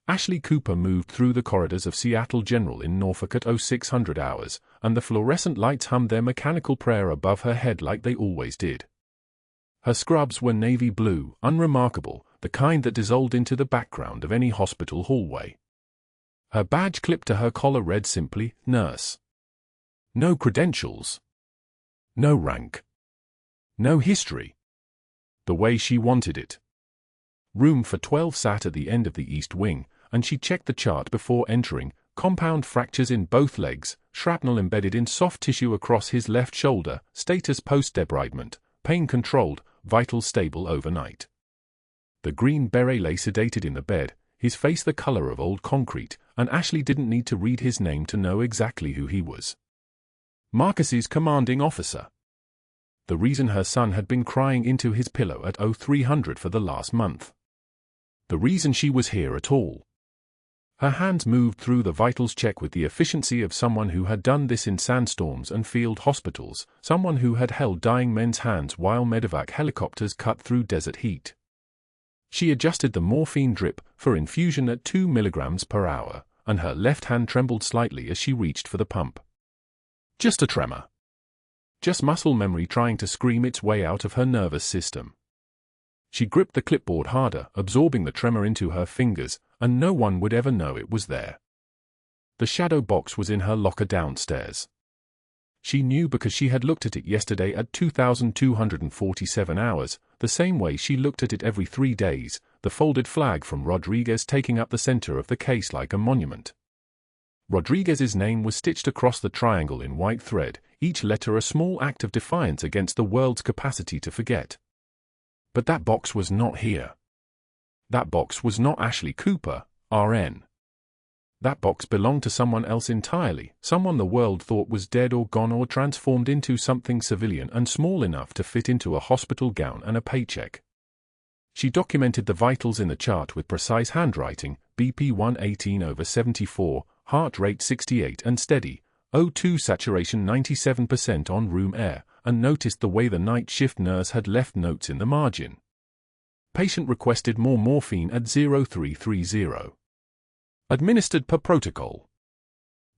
Ashley Cooper moved through the corridors of Seattle General in Norfolk at 0600 hours, and the fluorescent lights hummed their mechanical prayer above her head like they always did. Her scrubs were navy blue, unremarkable, the kind that dissolved into the background of any hospital hallway. Her badge clipped to her collar read simply, Nurse. No credentials. No rank. No history. The way she wanted it. Room for 12 sat at the end of the east wing, and she checked the chart before entering. Compound fractures in both legs, shrapnel embedded in soft tissue across his left shoulder, status post-debridement, pain controlled, vitals stable overnight. The Green Beret lay sedated in the bed, his face the color of old concrete, and Ashley didn't need to read his name to know exactly who he was. Marcus's commanding officer. The reason her son had been crying into his pillow at 0300 for the last month. The reason she was here at all. Her hands moved through the vitals check with the efficiency of someone who had done this in sandstorms and field hospitals, someone who had held dying men's hands while medevac helicopters cut through desert heat. She adjusted the morphine drip for infusion at 2 milligrams per hour, and her left hand trembled slightly as she reached for the pump. Just a tremor. Just muscle memory trying to scream its way out of her nervous system. She gripped the clipboard harder, absorbing the tremor into her fingers, and no one would ever know it was there. The shadow box was in her locker downstairs. She knew because she had looked at it yesterday at 2,247 hours, the same way she looked at it every 3 days, the folded flag from Rodriguez taking up the center of the case like a monument. Rodriguez's name was stitched across the triangle in white thread, each letter a small act of defiance against the world's capacity to forget. But that box was not here. That box was not Ashley Cooper, RN. That box belonged to someone else entirely, someone the world thought was dead or gone or transformed into something civilian and small enough to fit into a hospital gown and a paycheck. She documented the vitals in the chart with precise handwriting, BP 118/74, heart rate 68 and steady, O2 saturation 97% on room air, and noticed the way the night shift nurse had left notes in the margin. Patient requested more morphine at 0330. Administered per protocol.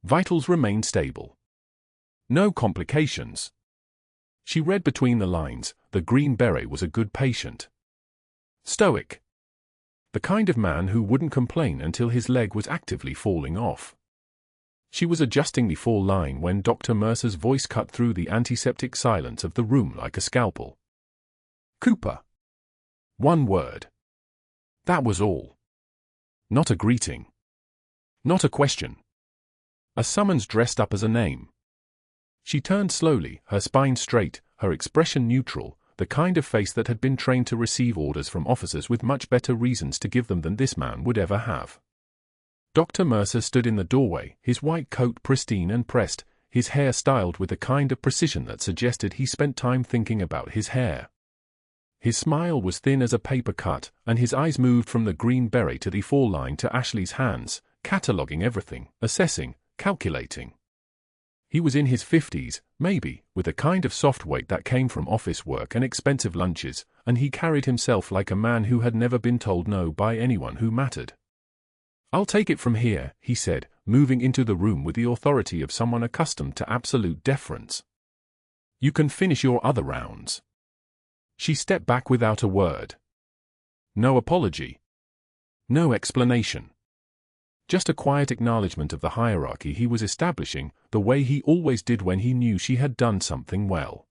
Vitals remained stable. No complications. She read between the lines, the Green Beret was a good patient. Stoic. The kind of man who wouldn't complain until his leg was actively falling off. She was adjusting the fall line when Dr. Mercer's voice cut through the antiseptic silence of the room like a scalpel. Cooper. One word. That was all. Not a greeting. Not a question. A summons dressed up as a name. She turned slowly, her spine straight, her expression neutral, the kind of face that had been trained to receive orders from officers with much better reasons to give them than this man would ever have. Dr. Mercer stood in the doorway, his white coat pristine and pressed, his hair styled with a kind of precision that suggested he spent time thinking about his hair. His smile was thin as a paper cut, and his eyes moved from the Green Beret to the fall line to Ashley's hands, cataloguing everything, assessing, calculating. He was in his 50s, maybe, with a kind of soft weight that came from office work and expensive lunches, and he carried himself like a man who had never been told no by anyone who mattered. I'll take it from here, he said, moving into the room with the authority of someone accustomed to absolute deference. You can finish your other rounds. She stepped back without a word. No apology. No explanation. Just a quiet acknowledgement of the hierarchy he was establishing, the way he always did when he knew she had done something well.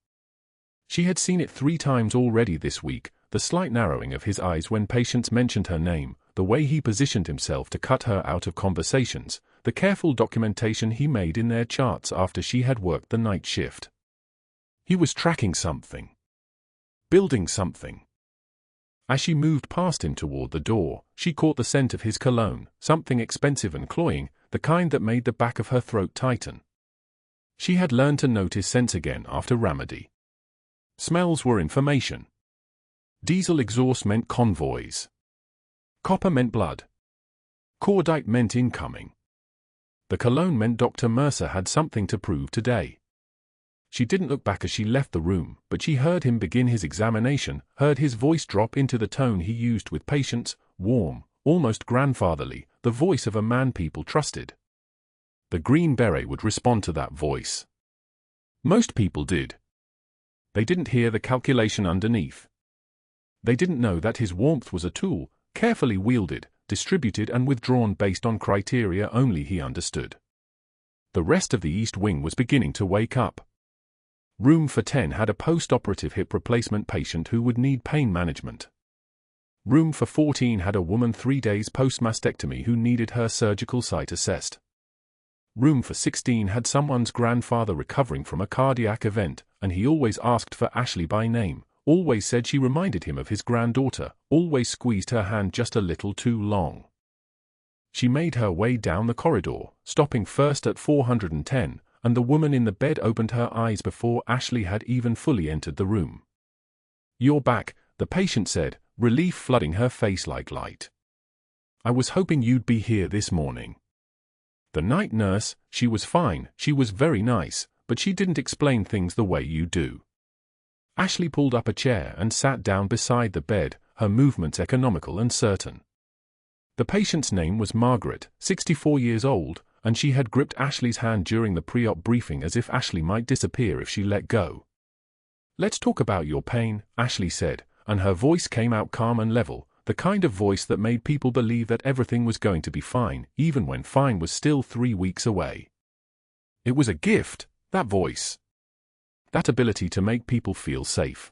She had seen it 3 times already this week, the slight narrowing of his eyes when patients mentioned her name, the way he positioned himself to cut her out of conversations, the careful documentation he made in their charts after she had worked the night shift. He was tracking something. Building something. As she moved past him toward the door, she caught the scent of his cologne, something expensive and cloying, the kind that made the back of her throat tighten. She had learned to notice scents again after Ramadi. Smells were information. Diesel exhaust meant convoys. Copper meant blood. Cordite meant incoming. The cologne meant Dr. Mercer had something to prove today. She didn't look back as she left the room, but she heard him begin his examination, heard his voice drop into the tone he used with patients, warm, almost grandfatherly, the voice of a man people trusted. The Green Beret would respond to that voice. Most people did. They didn't hear the calculation underneath. They didn't know that his warmth was a tool, carefully wielded, distributed and withdrawn based on criteria only he understood. The rest of the East Wing was beginning to wake up. Room for 10 had a post-operative hip replacement patient who would need pain management. Room for 14 had a woman 3 days post-mastectomy who needed her surgical site assessed. Room for 16 had someone's grandfather recovering from a cardiac event, and he always asked for Ashley by name, always said she reminded him of his granddaughter, always squeezed her hand just a little too long. She made her way down the corridor, stopping first at 410, and the woman in the bed opened her eyes before Ashley had even fully entered the room. "You're back," the patient said, relief flooding her face like light. "I was hoping you'd be here this morning." The night nurse, she was fine, she was very nice, but she didn't explain things the way you do. Ashley pulled up a chair and sat down beside the bed, her movements economical and certain. The patient's name was Margaret, 64 years old, and she had gripped Ashley's hand during the pre-op briefing as if Ashley might disappear if she let go. "Let's talk about your pain," Ashley said, and her voice came out calm and level, the kind of voice that made people believe that everything was going to be fine, even when fine was still 3 weeks away. It was a gift, that voice. That ability to make people feel safe.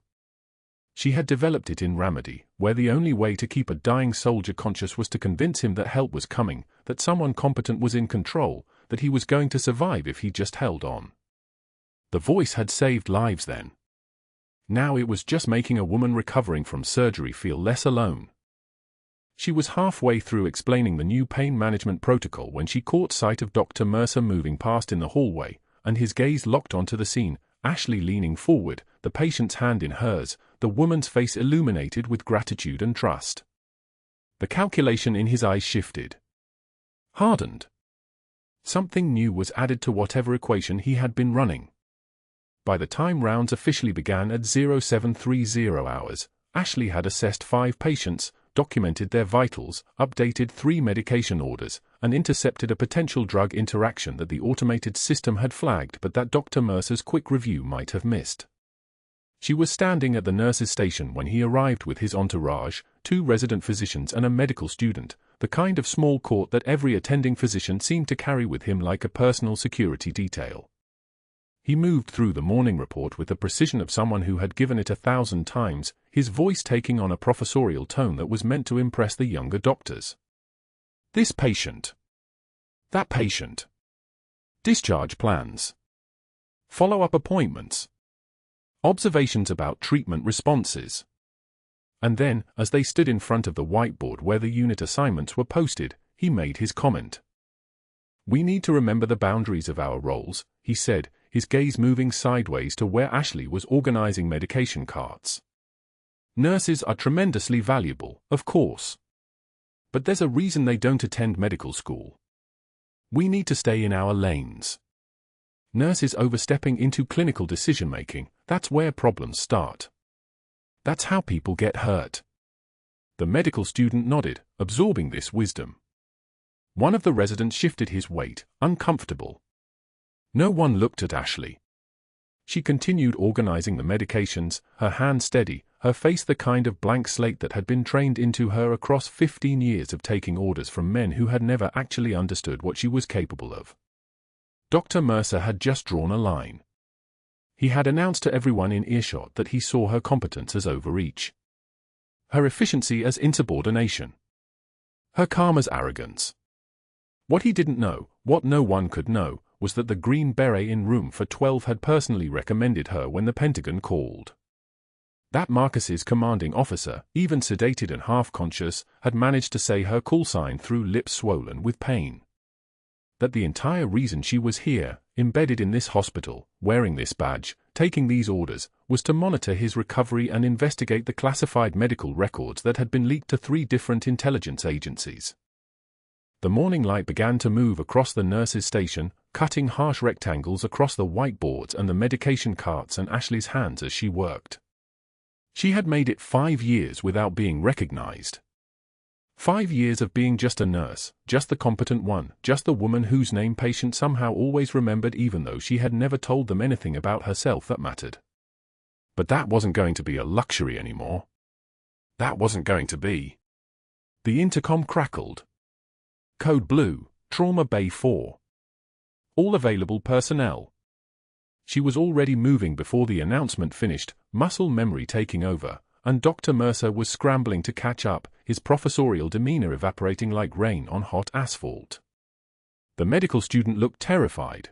She had developed it in Ramadi, where the only way to keep a dying soldier conscious was to convince him that help was coming, that someone competent was in control, that he was going to survive if he just held on. The voice had saved lives then. Now it was just making a woman recovering from surgery feel less alone. She was halfway through explaining the new pain management protocol when she caught sight of Dr. Mercer moving past in the hallway, and his gaze locked onto the scene, Ashley leaning forward, the patient's hand in hers, the woman's face illuminated with gratitude and trust. The calculation in his eyes shifted. Hardened. Something new was added to whatever equation he had been running. By the time rounds officially began at 0730 hours, Ashley had assessed 5 patients, documented their vitals, updated 3 medication orders, and intercepted a potential drug interaction that the automated system had flagged but that Dr. Mercer's quick review might have missed. She was standing at the nurse's station when he arrived with his entourage, 2 resident physicians and a medical student, the kind of small court that every attending physician seemed to carry with him like a personal security detail. He moved through the morning report with the precision of someone who had given it 1,000 times, his voice taking on a professorial tone that was meant to impress the younger doctors. This patient. That patient. Discharge plans. Follow-up appointments. Observations about treatment responses. And then, as they stood in front of the whiteboard where the unit assignments were posted, he made his comment. "We need to remember the boundaries of our roles," he said, his gaze moving sideways to where Ashley was organizing medication carts. "Nurses are tremendously valuable, of course. But there's a reason they don't attend medical school. We need to stay in our lanes. Nurses overstepping into clinical decision-making, that's where problems start. That's how people get hurt." The medical student nodded, absorbing this wisdom. One of the residents shifted his weight, uncomfortable. No one looked at Ashley. She continued organizing the medications, her hand steady, her face the kind of blank slate that had been trained into her across 15 years of taking orders from men who had never actually understood what she was capable of. Dr. Mercer had just drawn a line. He had announced to everyone in earshot that he saw her competence as overreach. Her efficiency as insubordination. Her calm as arrogance. What he didn't know, what no one could know, was that the Green Beret in room for 12 had personally recommended her when the Pentagon called. That Marcus's commanding officer, even sedated and half-conscious, had managed to say her call sign through lips swollen with pain. That the entire reason she was here, embedded in this hospital, wearing this badge, taking these orders, was to monitor his recovery and investigate the classified medical records that had been leaked to 3 different intelligence agencies. The morning light began to move across the nurse's station, cutting harsh rectangles across the whiteboards and the medication carts and Ashley's hands as she worked. She had made it 5 years without being recognized. 5 years of being just a nurse, just the competent one, just the woman whose name patients somehow always remembered even though she had never told them anything about herself that mattered. But that wasn't going to be a luxury anymore. That wasn't going to be. The intercom crackled. Code Blue, Trauma Bay 4. All available personnel. She was already moving before the announcement finished, muscle memory taking over, and Dr. Mercer was scrambling to catch up, his professorial demeanor evaporating like rain on hot asphalt. The medical student looked terrified.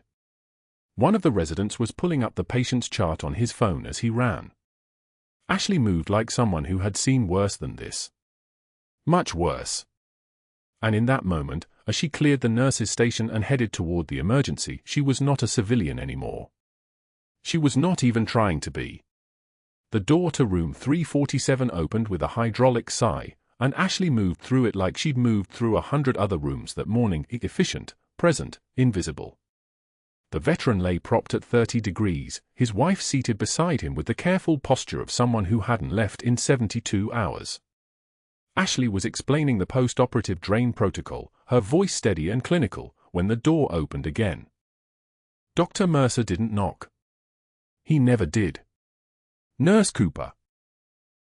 One of the residents was pulling up the patient's chart on his phone as he ran. Ashley moved like someone who had seen worse than this. Much worse. And in that moment, as she cleared the nurse's station and headed toward the emergency, she was not a civilian anymore. She was not even trying to be. The door to room 347 opened with a hydraulic sigh, and Ashley moved through it like she'd moved through 100 other rooms that morning, efficient, present, invisible. The veteran lay propped at 30 degrees, his wife seated beside him with the careful posture of someone who hadn't left in 72 hours. Ashley was explaining the post-operative drain protocol, her voice steady and clinical, when the door opened again. Dr. Mercer didn't knock. He never did. Nurse Cooper.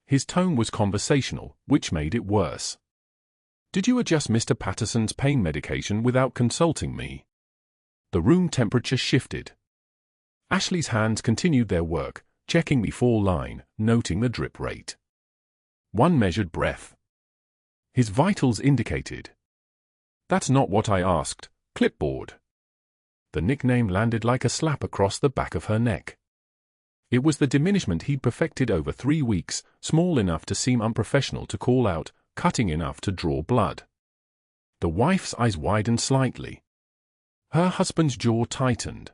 His tone was conversational, which made it worse. Did you adjust Mr. Patterson's pain medication without consulting me? The room temperature shifted. Ashley's hands continued their work, checking the fall line, noting the drip rate. One measured breath. His vitals indicated. That's not what I asked, clipboard. The nickname landed like a slap across the back of her neck. It was the diminishment he'd perfected over 3 weeks, small enough to seem unprofessional to call out, cutting enough to draw blood. The wife's eyes widened slightly. Her husband's jaw tightened.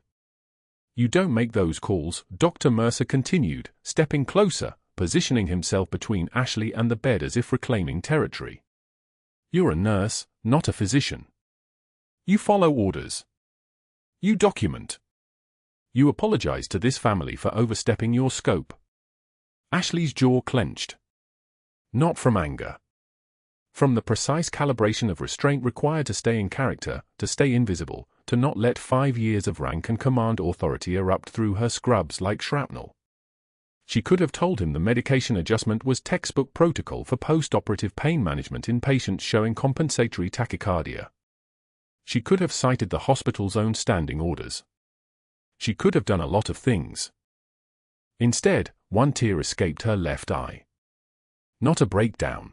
You don't make those calls, Dr. Mercer continued, stepping closer, positioning himself between Ashley and the bed as if reclaiming territory. You're a nurse, not a physician. You follow orders. You document. You apologize to this family for overstepping your scope. Ashley's jaw clenched. Not from anger. From the precise calibration of restraint required to stay in character, to stay invisible, to not let 5 years of rank and command authority erupt through her scrubs like shrapnel. She could have told him the medication adjustment was textbook protocol for post-operative pain management in patients showing compensatory tachycardia. She could have cited the hospital's own standing orders. She could have done a lot of things. Instead, one tear escaped her left eye. Not a breakdown.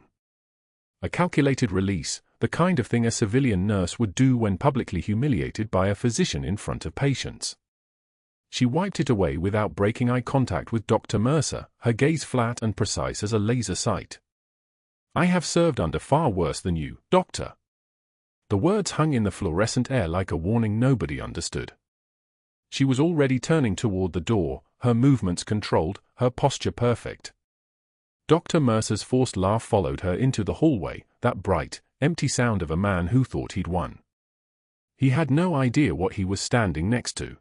A calculated release, the kind of thing a civilian nurse would do when publicly humiliated by a physician in front of patients. She wiped it away without breaking eye contact with Dr. Mercer, her gaze flat and precise as a laser sight. I have served under far worse than you, Doctor. The words hung in the fluorescent air like a warning nobody understood. She was already turning toward the door, her movements controlled, her posture perfect. Dr. Mercer's forced laugh followed her into the hallway, that bright, empty sound of a man who thought he'd won. He had no idea what he was standing next to.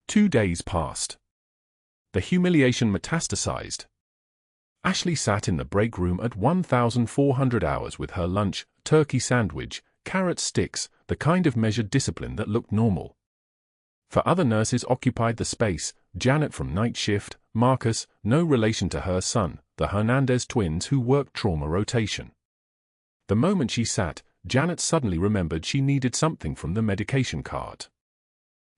2 days passed. The humiliation metastasized. Ashley sat in the break room at 1,400 hours with her lunch, turkey sandwich, carrot sticks, the kind of measured discipline that looked normal. For other nurses occupied the space, Janet from night shift, Marcus, no relation to her son, the Hernandez twins who worked trauma rotation. The moment she sat, Janet suddenly remembered she needed something from the medication cart.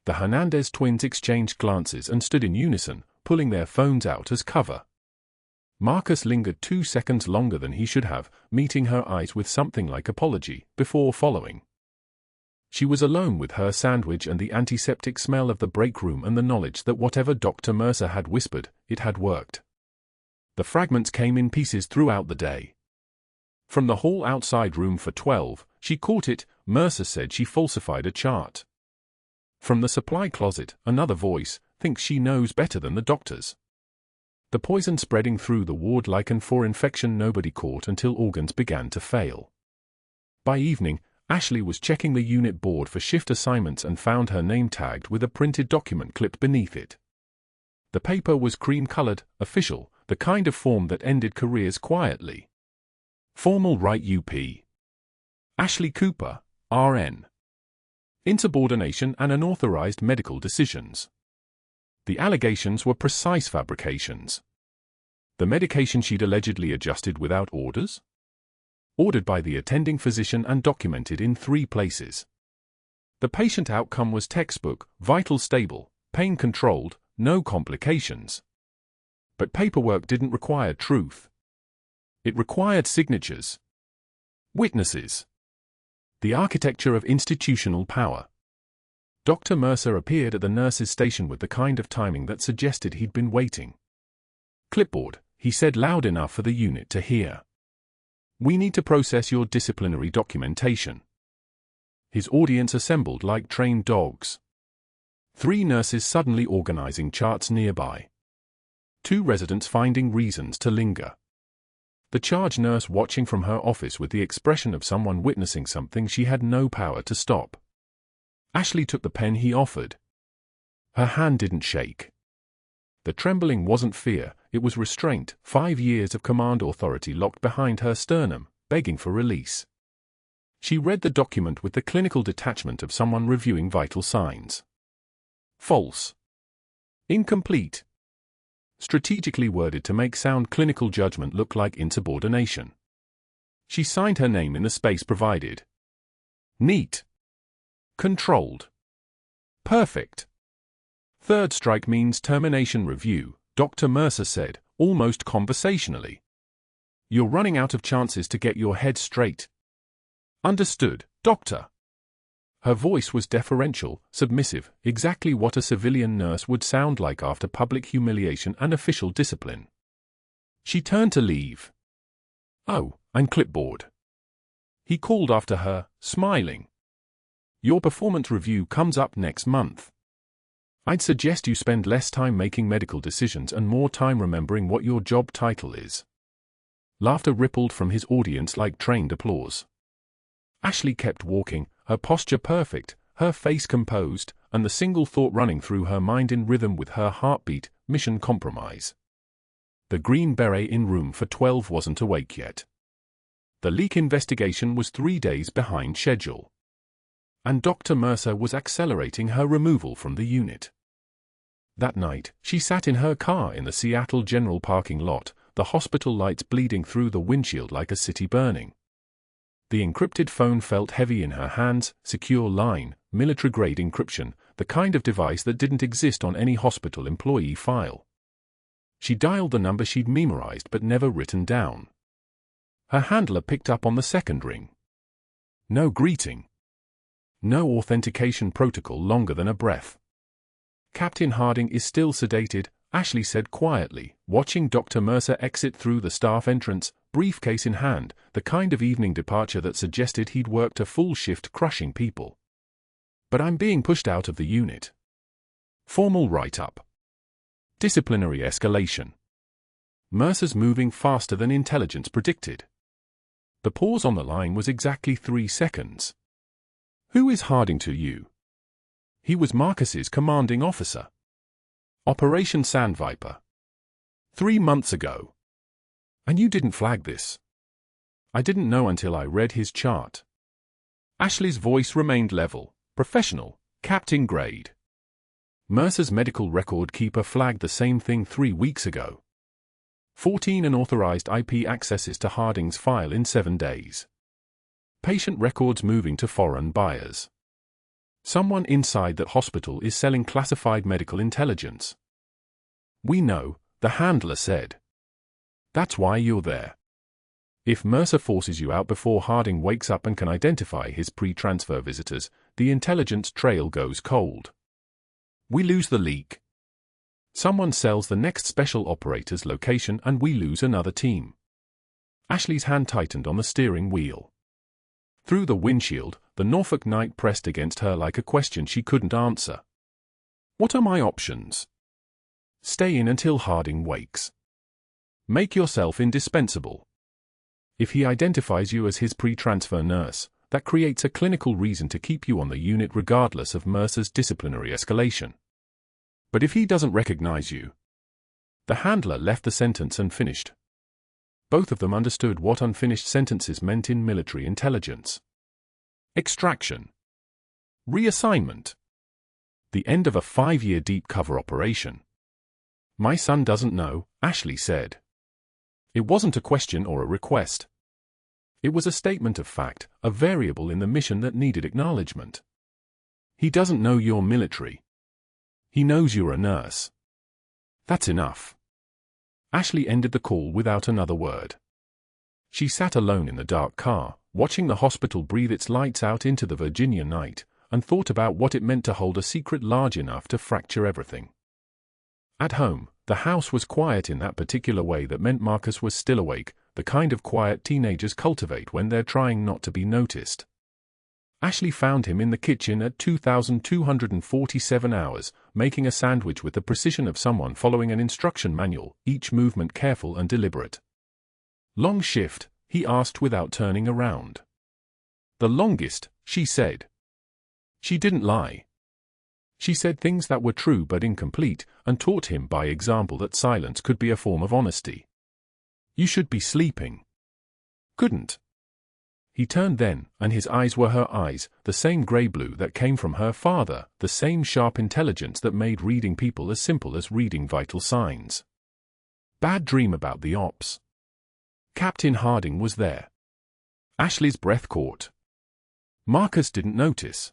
The Hernandez twins exchanged glances and stood in unison, pulling their phones out as cover. Marcus lingered 2 seconds longer than he should have, meeting her eyes with something like apology, before following. She was alone with her sandwich and the antiseptic smell of the break room and the knowledge that whatever Dr. Mercer had whispered, it had worked. The fragments came in pieces throughout the day. From the hall outside room for 12, she caught it, Mercer said she falsified a chart. From the supply closet, another voice, thinks she knows better than the doctors. The poison spreading through the ward like an infection nobody caught until organs began to fail. By evening, Ashley was checking the unit board for shift assignments and found her name tagged with a printed document clipped beneath it. The paper was cream-colored, official, the kind of form that ended careers quietly. Formal right UP. Ashley Cooper, RN. Insubordination and unauthorized medical decisions. The allegations were precise fabrications. The medication she'd allegedly adjusted without orders? Ordered by the attending physician and documented in 3 places. The patient outcome was textbook, vital stable, pain controlled, no complications. But paperwork didn't require truth. It required signatures. Witnesses. The architecture of institutional power. Dr. Mercer appeared at the nurse's station with the kind of timing that suggested he'd been waiting. "Clipboard," he said loud enough for the unit to hear. "We need to process your disciplinary documentation." His audience assembled like trained dogs. 3 nurses suddenly organizing charts nearby. 2 residents finding reasons to linger. The charge nurse watching from her office with the expression of someone witnessing something she had no power to stop. Ashley took the pen he offered. Her hand didn't shake. The trembling wasn't fear, it was restraint, 5 years of command authority locked behind her sternum, begging for release. She read the document with the clinical detachment of someone reviewing vital signs. False. Incomplete. Strategically worded to make sound clinical judgment look like insubordination. She signed her name in the space provided. Neat. Controlled. Perfect. 3rd strike means termination review, Dr. Mercer said, almost conversationally. "You're running out of chances to get your head straight." "Understood, doctor." Her voice was deferential, submissive, exactly what a civilian nurse would sound like after public humiliation and official discipline. She turned to leave. "Oh, I'm clipboard." He called after her, smiling. "Your performance review comes up next month. I'd suggest you spend less time making medical decisions and more time remembering what your job title is." Laughter rippled from his audience like trained applause. Ashley kept walking, her posture perfect, her face composed, and the single thought running through her mind in rhythm with her heartbeat: mission compromise. The Green Beret in room for 12 wasn't awake yet. The leak investigation was 3 days behind schedule. And Dr. Mercer was accelerating her removal from the unit. That night, she sat in her car in the Seattle General parking lot, the hospital lights bleeding through the windshield like a city burning. The encrypted phone felt heavy in her hands, secure line, military-grade encryption, the kind of device that didn't exist on any hospital employee file. She dialed the number she'd memorized but never written down. Her handler picked up on the 2nd ring. No greeting. No authentication protocol longer than a breath. "Captain Harding is still sedated," Ashley said quietly, watching Dr. Mercer exit through the staff entrance, briefcase in hand, the kind of evening departure that suggested he'd worked a full shift crushing people. "But I'm being pushed out of the unit." Formal write-up. Disciplinary escalation. Mercer's moving faster than intelligence predicted. The pause on the line was exactly 3 seconds. "Who is Harding to you?" He was Marcus's commanding officer. Operation Sandviper. 3 months ago. "And you didn't flag this?" "I didn't know until I read his chart." Ashley's voice remained level, professional, captain grade. Mercer's medical record keeper flagged the same thing 3 weeks ago. 14 unauthorized IP accesses to Harding's file in 7 days. Patient records moving to foreign buyers. Someone inside that hospital is selling classified medical intelligence. "We know," the handler said. "That's why you're there. If Mercer forces you out before Harding wakes up and can identify his pre-transfer visitors, the intelligence trail goes cold. We lose the leak. Someone sells the next special operator's location and we lose another team." Ashley's hand tightened on the steering wheel. Through the windshield, the Norfolk night pressed against her like a question she couldn't answer. "What are my options?" "Stay in until Harding wakes. Make yourself indispensable. If he identifies you as his pre-transfer nurse, that creates a clinical reason to keep you on the unit regardless of Mercer's disciplinary escalation. But if he doesn't recognize you..." The handler left the sentence unfinished. Both of them understood what unfinished sentences meant in military intelligence. Extraction. Reassignment. The end of a 5-year deep cover operation. My son doesn't know, Ashley said. It wasn't a question or a request. It was a statement of fact, a variable in the mission that needed acknowledgement. He doesn't know you're military. He knows you're a nurse. That's enough. Ashley ended the call without another word. She sat alone in the dark car, watching the hospital breathe its lights out into the Virginia night, and thought about what it meant to hold a secret large enough to fracture everything. At home, the house was quiet in that particular way that meant Marcus was still awake, the kind of quiet teenagers cultivate when they're trying not to be noticed. Ashley found him in the kitchen at 2,247 hours, making a sandwich with the precision of someone following an instruction manual, each movement careful and deliberate. Long shift, he asked without turning around. The longest, she said. She didn't lie. She said things that were true but incomplete, and taught him by example that silence could be a form of honesty. You should be sleeping. Couldn't. He turned then, and his eyes were her eyes, the same grey-blue that came from her father, the same sharp intelligence that made reading people as simple as reading vital signs. Bad dream about the ops. Captain Harding was there. Ashley's breath caught. Marcus didn't notice.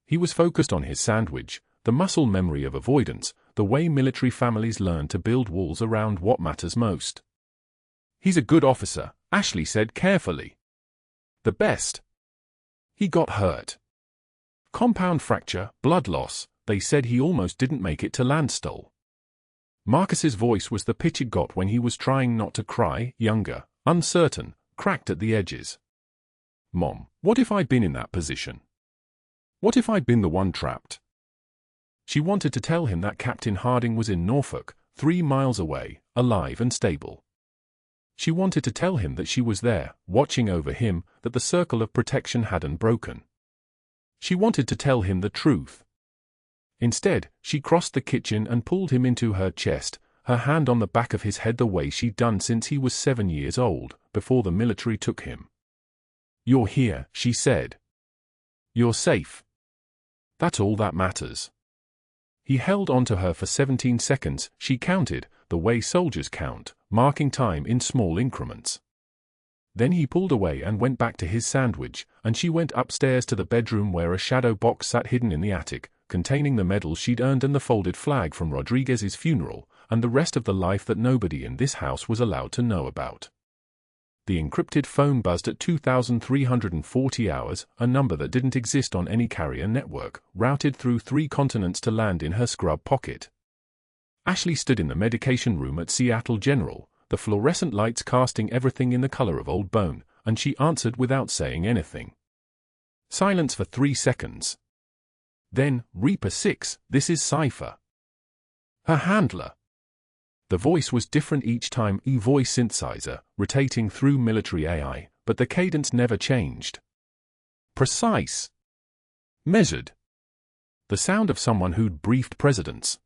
He was focused on his sandwich, the muscle memory of avoidance, the way military families learn to build walls around what matters most. He's a good officer, Ashley said carefully. The best. He got hurt. Compound fracture, blood loss, they said he almost didn't make it to Landstuhl. Marcus's voice was the pitch it got when he was trying not to cry, younger, uncertain, cracked at the edges. Mom, what if I'd been in that position? What if I'd been the one trapped? She wanted to tell him that Captain Harding was in Norfolk, 3 miles away, alive and stable. She wanted to tell him that she was there, watching over him, that the circle of protection hadn't broken. She wanted to tell him the truth. Instead, she crossed the kitchen and pulled him into her chest, her hand on the back of his head the way she'd done since he was 7 years old, before the military took him. You're here, she said. You're safe. That's all that matters. He held onto her for 17 seconds, she counted, the way soldiers count, marking time in small increments. Then he pulled away and went back to his sandwich, and she went upstairs to the bedroom where a shadow box sat hidden in the attic, containing the medal she'd earned and the folded flag from Rodriguez's funeral, and the rest of the life that nobody in this house was allowed to know about. The encrypted phone buzzed at 2,340 hours, a number that didn't exist on any carrier network, routed through 3 continents to land in her scrub pocket. Ashley stood in the medication room at Seattle General, the fluorescent lights casting everything in the color of old bone, and she answered without saying anything. Silence for 3 seconds. Then, Reaper 6, this is Cypher. Her handler. The voice was different each time, voice synthesizer, rotating through military AI, but the cadence never changed. Precise. Measured. The sound of someone who'd briefed presidents.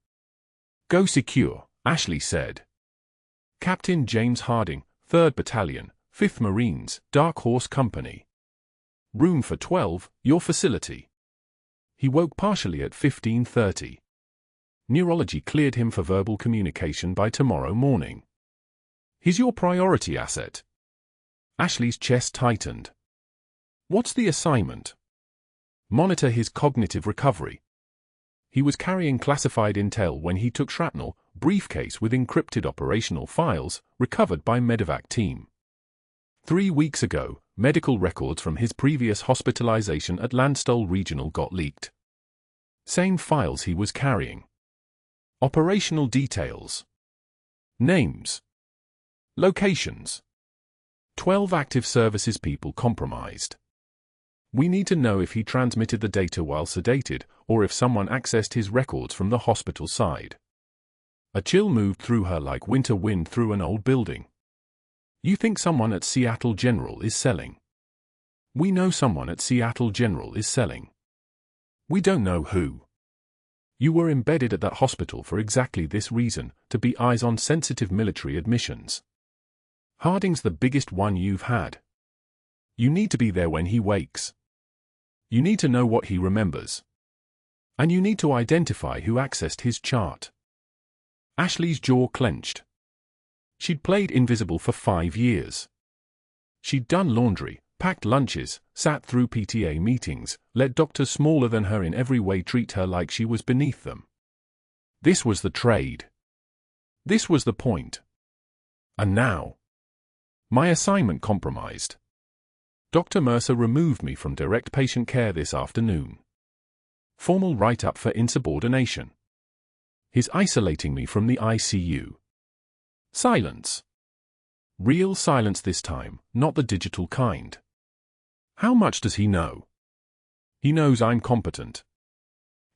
Go secure, Ashley said. Captain James Harding, 3rd Battalion, 5th Marines, Dark Horse Company. Room for 12, your facility. He woke partially at 15:30. Neurology cleared him for verbal communication by tomorrow morning. He's your priority asset. Ashley's chest tightened. What's the assignment? Monitor his cognitive recovery. He was carrying classified intel when he took shrapnel, briefcase with encrypted operational files, recovered by medevac team. 3 weeks ago, medical records from his previous hospitalization at Landstuhl Regional got leaked. Same files he was carrying. Operational details. Names. Locations. 12 active services people compromised. We need to know if he transmitted the data while sedated, or if someone accessed his records from the hospital side. A chill moved through her like winter wind through an old building. You think someone at Seattle General is selling? We know someone at Seattle General is selling. We don't know who. You were embedded at that hospital for exactly this reason, to be eyes on sensitive military admissions. Harding's the biggest one you've had. You need to be there when he wakes. You need to know what he remembers. And you need to identify who accessed his chart. Ashley's jaw clenched. She'd played invisible for 5 years. She'd done laundry, packed lunches, sat through PTA meetings, let doctors smaller than her in every way treat her like she was beneath them. This was the trade. This was the point. And now, my assignment compromised. Dr. Mercer removed me from direct patient care this afternoon. Formal write-up for insubordination. He's isolating me from the ICU. Silence. Real silence this time, not the digital kind. How much does he know? He knows I'm competent.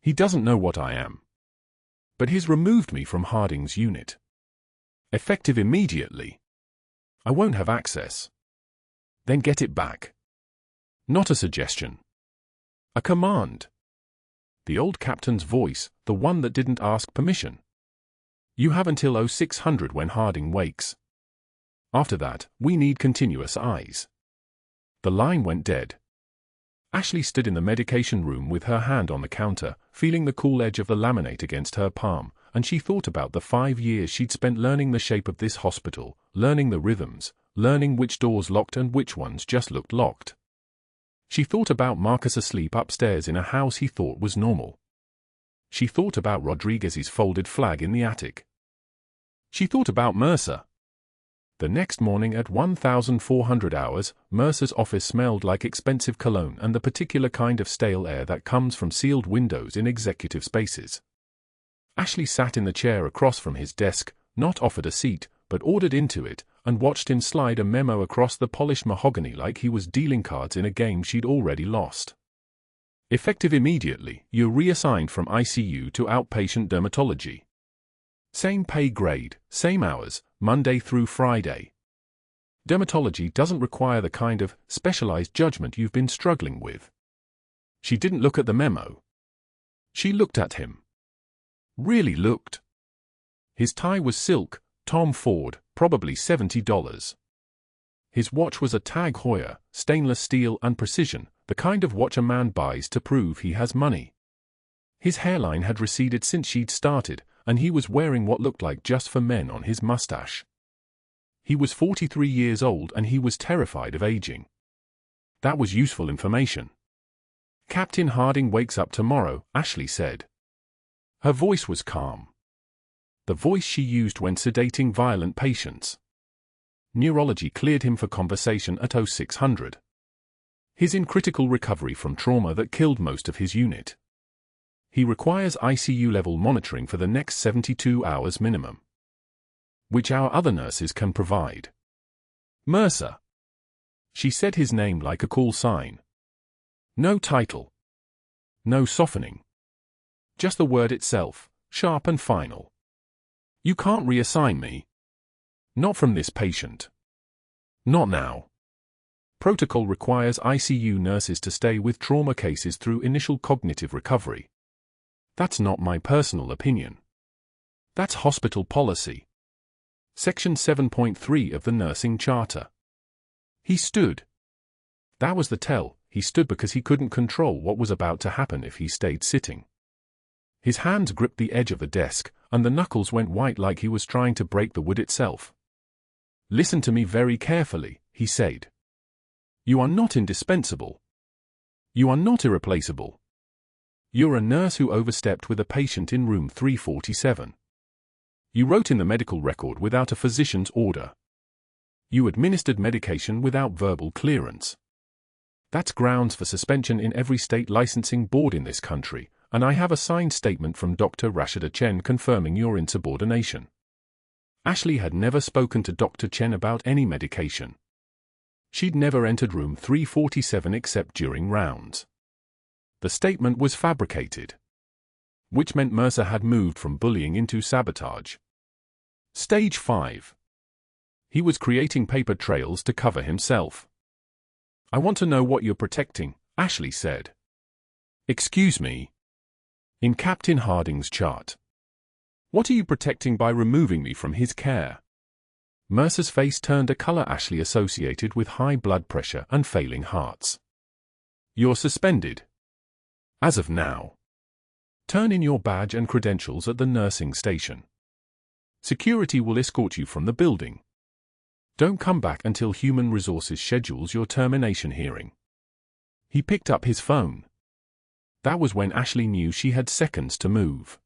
He doesn't know what I am. But he's removed me from Harding's unit. Effective immediately. I won't have access. Then get it back. Not a suggestion. A command. The old captain's voice, the one that didn't ask permission. You have until 0600 when Harding wakes. After that, we need continuous eyes. The line went dead. Ashley stood in the medication room with her hand on the counter, feeling the cool edge of the laminate against her palm, and she thought about the 5 years she'd spent learning the shape of this hospital, learning the rhythms, learning which doors locked and which ones just looked locked. She thought about Marcus asleep upstairs in a house he thought was normal. She thought about Rodriguez's folded flag in the attic. She thought about Mercer. The next morning at 1400 hours, Mercer's office smelled like expensive cologne and the particular kind of stale air that comes from sealed windows in executive spaces. Ashley sat in the chair across from his desk, not offered a seat, but ordered into it, and watched him slide a memo across the polished mahogany like he was dealing cards in a game she'd already lost. Effective immediately, you're reassigned from ICU to outpatient dermatology. Same pay grade, same hours, Monday through Friday. Dermatology doesn't require the kind of specialized judgment you've been struggling with. She didn't look at the memo. She looked at him. Really looked. His tie was silk, Tom Ford, probably $70. His watch was a Tag Heuer, stainless steel and precision, the kind of watch a man buys to prove he has money. His hairline had receded since she'd started, and he was wearing what looked like just for men on his mustache. He was 43 years old and he was terrified of aging. That was useful information. Captain Harding wakes up tomorrow, Ashley said. Her voice was calm. The voice she used when sedating violent patients. Neurology cleared him for conversation at 0600. He's in critical recovery from trauma that killed most of his unit. He requires ICU-level monitoring for the next 72 hours minimum, which our other nurses can provide. Mercer. She said his name like a call sign. No title. No softening. Just the word itself, sharp and final. You can't reassign me. Not from this patient. Not now. Protocol requires ICU nurses to stay with trauma cases through initial cognitive recovery. That's not my personal opinion. That's hospital policy. Section 7.3 of the Nursing Charter. He stood. That was the tell, he stood because he couldn't control what was about to happen if he stayed sitting. His hands gripped the edge of the desk, and the knuckles went white like he was trying to break the wood itself. Listen to me very carefully, he said. You are not indispensable. You are not irreplaceable. You're a nurse who overstepped with a patient in room 347. You wrote in the medical record without a physician's order. You administered medication without verbal clearance. That's grounds for suspension in every state licensing board in this country, and I have a signed statement from Dr. Rashida Chen confirming your insubordination. Ashley had never spoken to Dr. Chen about any medication. She'd never entered room 347 except during rounds. The statement was fabricated, which meant Mercer had moved from bullying into sabotage. Stage 5. He was creating paper trails to cover himself. I want to know what you're protecting, Ashley said. Excuse me. In Captain Harding's chart. What are you protecting by removing me from his care? Mercer's face turned a color Ashley associated with high blood pressure and failing hearts. You're suspended. As of now. Turn in your badge and credentials at the nursing station. Security will escort you from the building. Don't come back until Human Resources schedules your termination hearing. He picked up his phone. That was when Ashley knew she had seconds to move.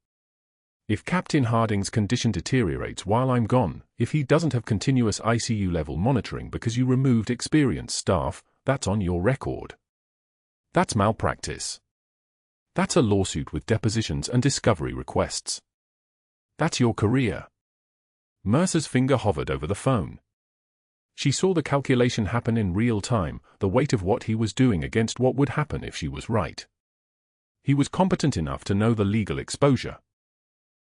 If Captain Harding's condition deteriorates while I'm gone, if he doesn't have continuous ICU-level monitoring because you removed experienced staff, that's on your record. That's malpractice. That's a lawsuit with depositions and discovery requests. That's your career. Mercer's finger hovered over the phone. She saw the calculation happen in real time, the weight of what he was doing against what would happen if she was right. He was competent enough to know the legal exposure.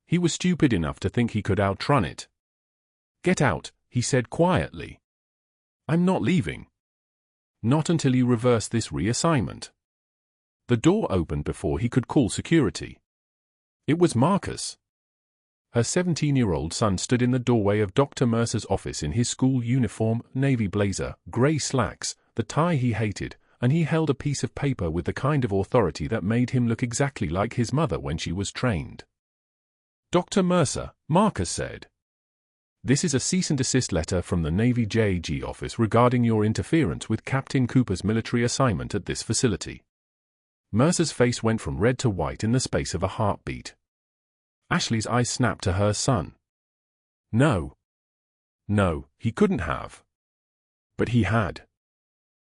He was stupid enough to think he could outrun it. Get out, he said quietly. I'm not leaving. Not until you reverse this reassignment. The door opened before he could call security. It was Marcus. Her 17-year-old son stood in the doorway of Dr. Mercer's office in his school uniform, navy blazer, gray slacks, the tie he hated, and he held a piece of paper with the kind of authority that made him look exactly like his mother when she was trained. Dr. Mercer, Marcus said. This is a cease and desist letter from the Navy JAG office regarding your interference with Captain Cooper's military assignment at this facility. Mercer's face went from red to white in the space of a heartbeat. Ashley's eyes snapped to her son. No. No, he couldn't have. But he had.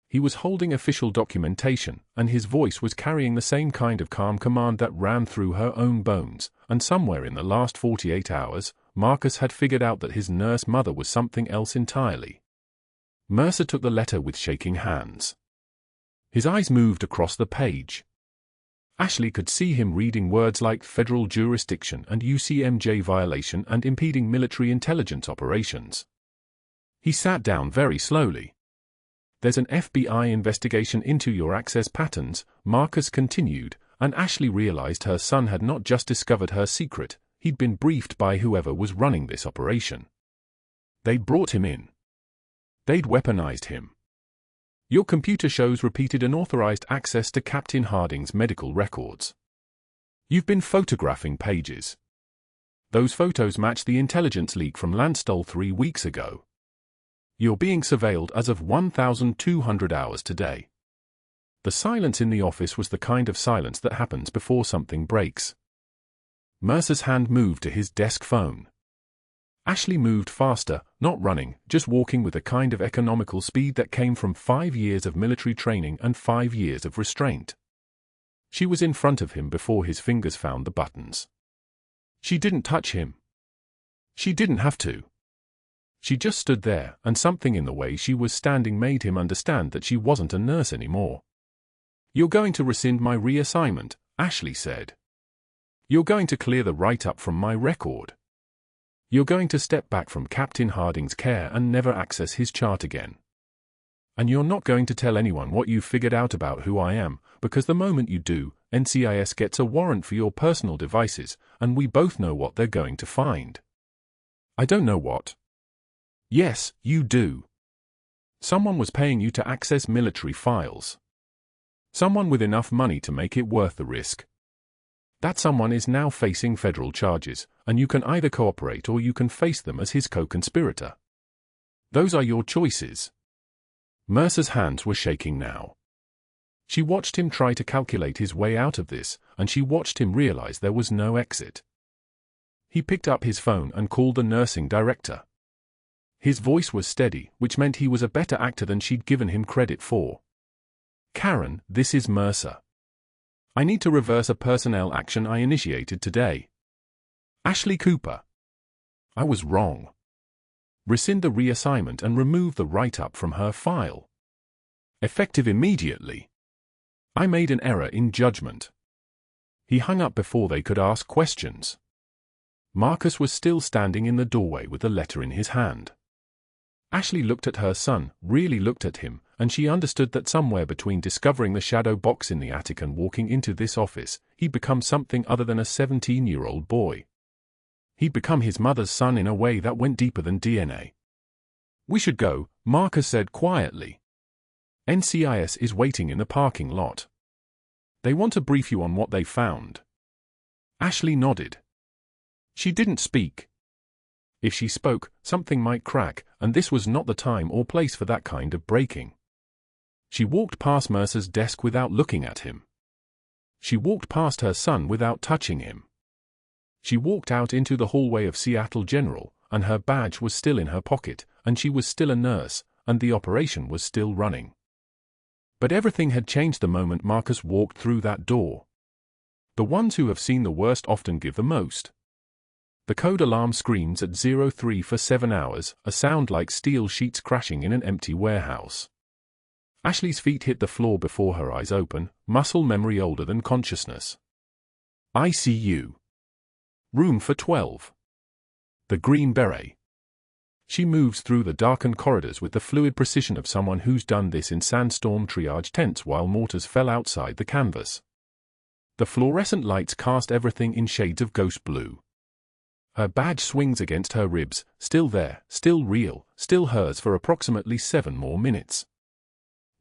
He was holding official documentation, and his voice was carrying the same kind of calm command that ran through her own bones, and somewhere in the last 48 hours, Marcus had figured out that his nurse mother was something else entirely. Mercer took the letter with shaking hands. His eyes moved across the page. Ashley could see him reading words like federal jurisdiction and UCMJ violation and impeding military intelligence operations. He sat down very slowly. There's an FBI investigation into your access patterns, Marcus continued, and Ashley realized her son had not just discovered her secret, he'd been briefed by whoever was running this operation. They'd brought him in. They'd weaponized him. Your computer shows repeated unauthorized access to Captain Harding's medical records. You've been photographing pages. Those photos match the intelligence leak from Landstuhl 3 weeks ago. You're being surveilled as of 1,200 hours today. The silence in the office was the kind of silence that happens before something breaks. Mercer's hand moved to his desk phone. Ashley moved faster, not running, just walking with a kind of economical speed that came from 5 years of military training and 5 years of restraint. She was in front of him before his fingers found the buttons. She didn't touch him. She didn't have to. She just stood there, and something in the way she was standing made him understand that she wasn't a nurse anymore. You're going to rescind my reassignment, Ashley said. You're going to clear the write-up from my record. You're going to step back from Captain Harding's care and never access his chart again. And you're not going to tell anyone what you've figured out about who I am, because the moment you do, NCIS gets a warrant for your personal devices, and we both know what they're going to find. I don't know what. Yes, you do. Someone was paying you to access military files. Someone with enough money to make it worth the risk. That someone is now facing federal charges, and you can either cooperate or you can face them as his co-conspirator. Those are your choices. Mercer's hands were shaking now. She watched him try to calculate his way out of this, and she watched him realize there was no exit. He picked up his phone and called the nursing director. His voice was steady, which meant he was a better actor than she'd given him credit for. Karen, this is Mercer. I need to reverse a personnel action I initiated today. Ashley Cooper. I was wrong. Rescind the reassignment and remove the write-up from her file. Effective immediately. I made an error in judgment. He hung up before they could ask questions. Marcus was still standing in the doorway with the letter in his hand. Ashley looked at her son, really looked at him, and she understood that somewhere between discovering the shadow box in the attic and walking into this office, he'd become something other than a 17-year-old boy. He'd become his mother's son in a way that went deeper than DNA. We should go, Marcus said quietly. NCIS is waiting in the parking lot. They want to brief you on what they found. Ashley nodded. She didn't speak. If she spoke, something might crack, and this was not the time or place for that kind of breaking. She walked past Mercer's desk without looking at him. She walked past her son without touching him. She walked out into the hallway of Seattle General, and her badge was still in her pocket, and she was still a nurse, and the operation was still running. But everything had changed the moment Marcus walked through that door. The ones who have seen the worst often give the most. The code alarm screams at 03 for 7 hours, a sound like steel sheets crashing in an empty warehouse. Ashley's feet hit the floor before her eyes open, muscle memory older than consciousness. ICU. Room for 12. The Green Beret. She moves through the darkened corridors with the fluid precision of someone who's done this in sandstorm triage tents while mortars fell outside the canvas. The fluorescent lights cast everything in shades of ghost blue. Her badge swings against her ribs, still there, still real, still hers for approximately 7 more minutes.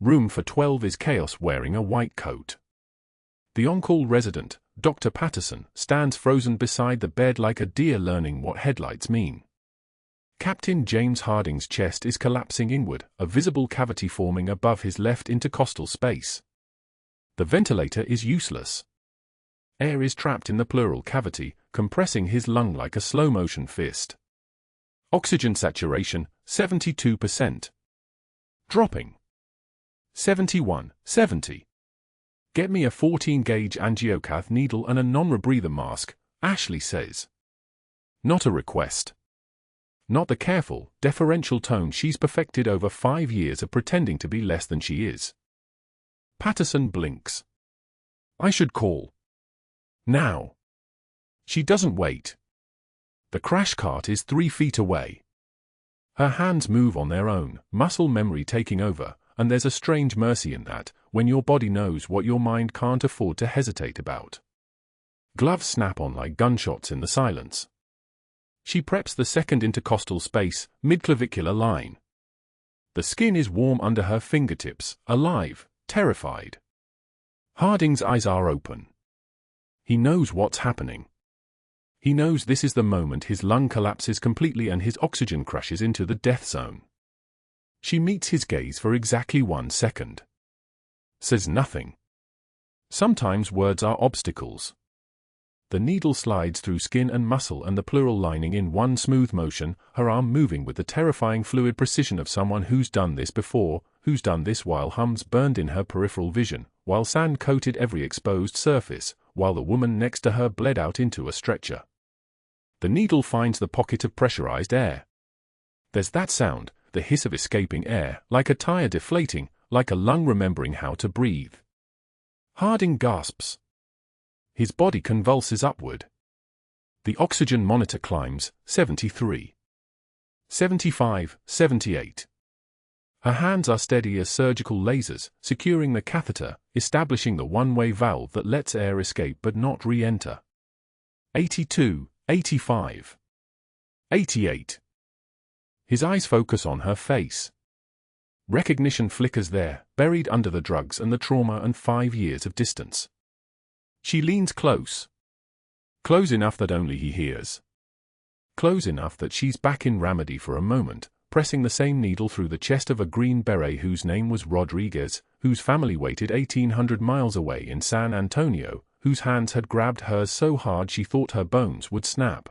Room for 12 is chaos wearing a white coat. The on-call resident, Dr. Patterson, stands frozen beside the bed like a deer learning what headlights mean. Captain James Harding's chest is collapsing inward, a visible cavity forming above his left intercostal space. The ventilator is useless. Air is trapped in the pleural cavity, compressing his lung like a slow-motion fist. Oxygen saturation, 72%. Dropping. 71, 70. Get me a 14-gauge angiocath needle and a non-rebreather mask, Ashley says. Not a request. Not the careful, deferential tone she's perfected over 5 years of pretending to be less than she is. Patterson blinks. I should call. Now. She doesn't wait. The crash cart is 3 feet away. Her hands move on their own, muscle memory taking over, and there's a strange mercy in that, when your body knows what your mind can't afford to hesitate about. Gloves snap on like gunshots in the silence. She preps the second intercostal space, mid-clavicular line. The skin is warm under her fingertips, alive, terrified. Harding's eyes are open. He knows what's happening. He knows this is the moment his lung collapses completely and his oxygen crashes into the death zone. She meets his gaze for exactly 1 second. Says nothing. Sometimes words are obstacles. The needle slides through skin and muscle and the pleural lining in one smooth motion, her arm moving with the terrifying fluid precision of someone who's done this before, who's done this while hums burned in her peripheral vision, while sand coated every exposed surface, while the woman next to her bled out into a stretcher. The needle finds the pocket of pressurized air. There's that sound, the hiss of escaping air, like a tire deflating, like a lung remembering how to breathe. Harding gasps. His body convulses upward. The oxygen monitor climbs, 73. 75, 78. Her hands are steady as surgical lasers, securing the catheter, establishing the one-way valve that lets air escape but not re-enter. 82, 85. 88. His eyes focus on her face. Recognition flickers there, buried under the drugs and the trauma and 5 years of distance. She leans close. Close enough that only he hears. Close enough that she's back in Ramadi for a moment, pressing the same needle through the chest of a Green Beret whose name was Rodriguez, whose family waited 1,800 miles away in San Antonio, whose hands had grabbed hers so hard she thought her bones would snap.